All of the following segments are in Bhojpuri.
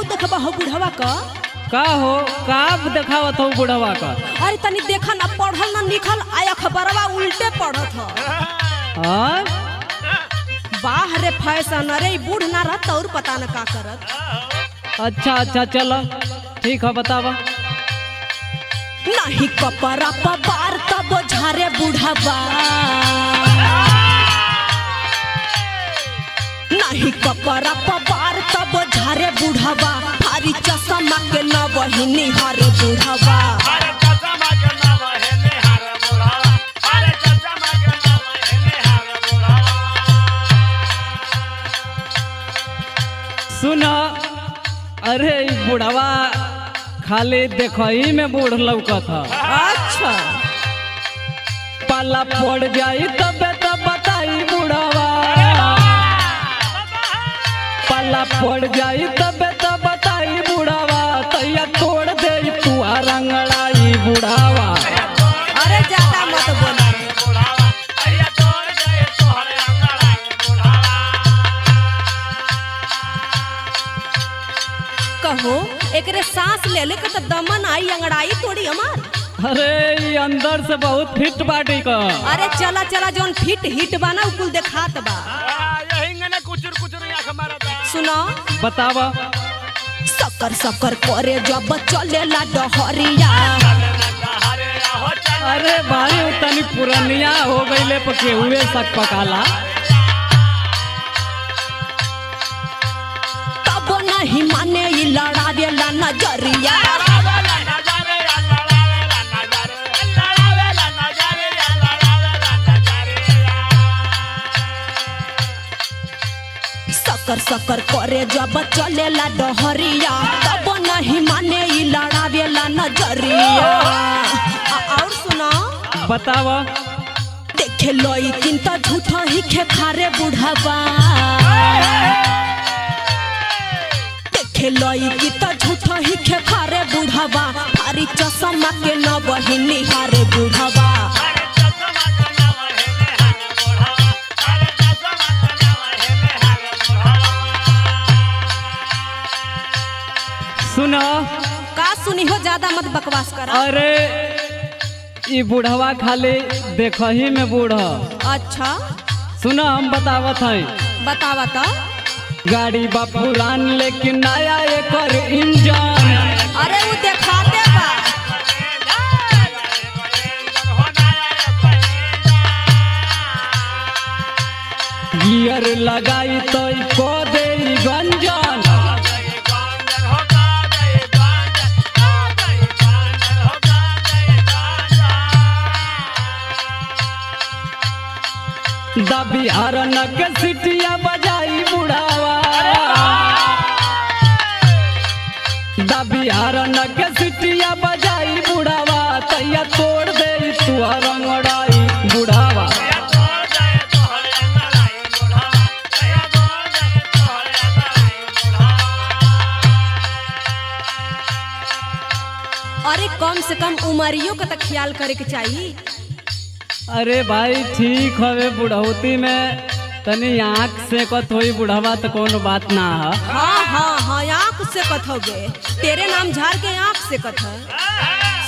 देखबा हो बुढ़वा का का हो का देखावत हो बुढ़वा का? अरे तनी देखा ना पढ़ल ना लिखल आया खबरवा उल्टे पढ़त ह। हाँ बाह रे फैशन अरे बूढ़ ना रहत और पता न का करत। अच्छा अच्छा चलो ठीक है बतावा। नहीं कपड़ा पबार तब झारे बुढ़वा, नहीं कपड़ा पबार तब झारे बुढ़वा, थारी चश्मा के न बहिनी हारे बुढ़वा। सुना अरे बुढ़वा खाली देखही में बूढ़ लौकत है। अच्छा पाला पड़ जाई तब बताई बुढ़वा, पाला पड़ जाई तब बताई बुढ़वा, तैया तोड़ दे तू रंगड़ाई बुढ़ावा। अरे ज्यादा मत बोला। कहो एकरे सांस ले ले के तो दमन आई अंगड़ाई थोड़ी हमार। अरे ये अंदर से बहुत फिट बाटी का। अरे चला चला जोन फिट हिट बना कुल देखात बा। सुनो बतावा। सकर सकर करे जब चलेला डहरिया। अरे भाई तनी पुरनिया हो गईले पके हुए सक पकाला। तब नहीं माने ई लड़ावेला नजरिया। सकर सकर करे जब चलेला डहरिया, तब नहीं माने ई लड़ावेला नजरिया। और सुनो बतावा। देखे लोई किन तो झूठा ही खेखारे बुढ़वा, देखे लोई की तो झूठा ही खेखारे बुढ़वा, थारी चश्मा के न बहिनी हारे बुढ़वा। सुनो का सुनी हो ज्यादा मत बकवास करा। अरे ये बुढ़वा खाली देखही में बूढ़। अच्छा सुनो हम बतावत है। बतावा तो। गाड़ी बा पुरान लेकिन नया एकर इंजन। अरे वो देखाते बा। गियर लगाई तो को दे गंजन। दबी हरन के सिटिया बजाई बुढ़ावा, दबी हरन के सिटिया बजाई बुढ़ावा, तैया तोड़ दे तू रंगड़ाई बुढ़ावा। अरे कम से कम उमरियों का तो ख्याल करे के चाहिए। अरे भाई ठीक हवे बुढ़ौती में तनी आँख से कत होई बुढ़ावा तो कोनो बात ना है। हाँ हाँ हाँ आँख से कथोगे, तेरे नाम झाड़ के आँख से कथ।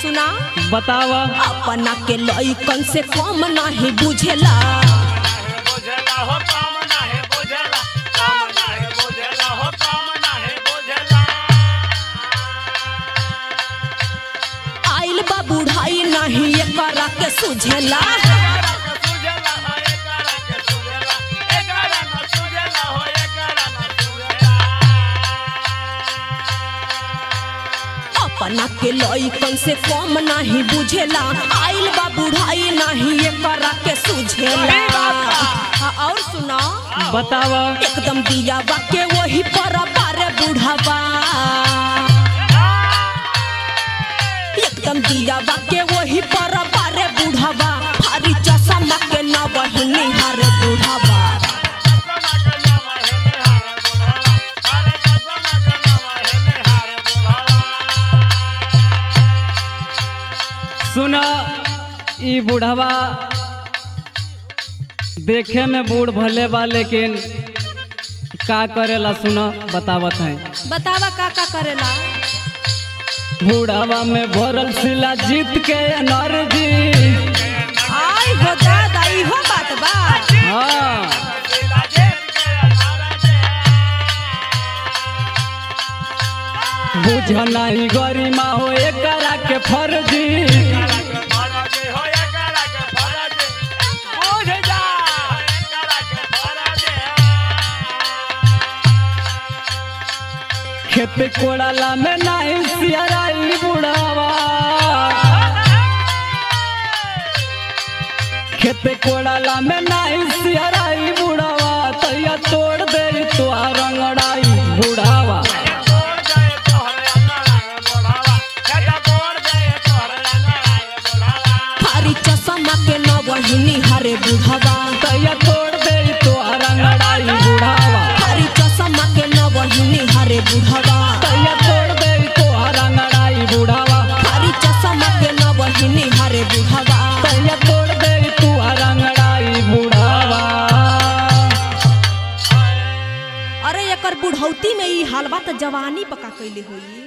सुना बतावा। अपना के लइकन से कम नहीं बुझेला, आइल बा बुढ़ाई नहीं एकरा के सुझेला। अपना के लइकन से कम नहीं बुझेला, आइल बा बुढ़ाई नहीं एकरा के सुझेला। और सुना बतावा। एकदम दिया बा के वही पर बारे बुढ़ावा, एकदम दिया बा के वही पर बारे बुढ़ावा, भारी चश्मा के न बहिनी हारे बुढ़ावा। सुना ई बुढ़वा देखे में बूढ़ भले बा लेकिन का करेला सुना बतावत है। बतावा का करेला। बुढ़ावा में भरल सिला जीत के एनर्जी। आई हो दादा इहो बात बा। हाँ बुझ नहीं गरिमा हो एकरा के फर्जी। खेत कोड़ाला में नहीं सियराई बुढ़ावा। खेत कोड़ाला में नहीं सियराई बुढ़ावा तैया तोड़ दे तो रंगड़ाई बुढ़ावा। हरी चश्मा के नवहिनी हरे बुढ़ावा तैया तोड़ दे तो रंगड़ाई बुढ़ावा। हरी चश्मा के नवहिनी हरे बुढ़ावा तैया तोड़ दे तो रंगड़ाई बुढ़ावा। हरी चश्मा के नवहिनी हरे बुढ़ावा तैया तोड़ दे तो रंगड़ाई बुढ़ावा। अरे एकर बुढ़ौती में ई हाल बा त जवानी पका कैले होई।